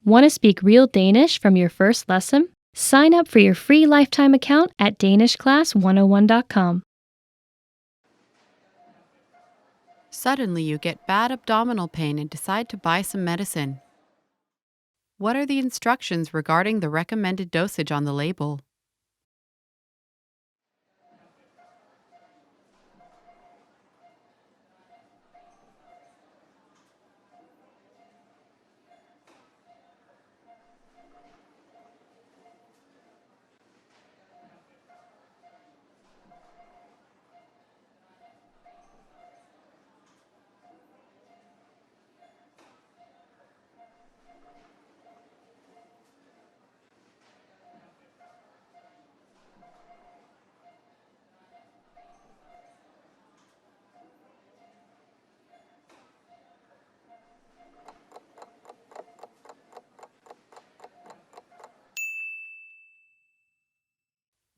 Want to speak real Danish from your first lesson? Sign up for your free lifetime account at danishclass101.com. Suddenly you get bad abdominal pain and decide to buy some medicine. What are the instructions regarding the recommended dosage on the label?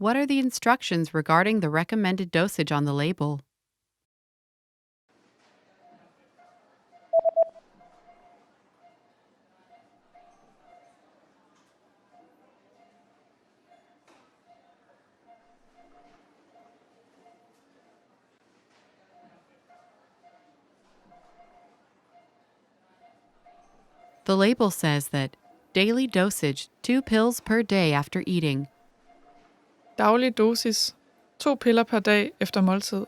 What are the instructions regarding the recommended dosage on the label? The label says that daily dosage 2 pills per day after eating. Daglig dosis. 2 piller per dag efter måltid.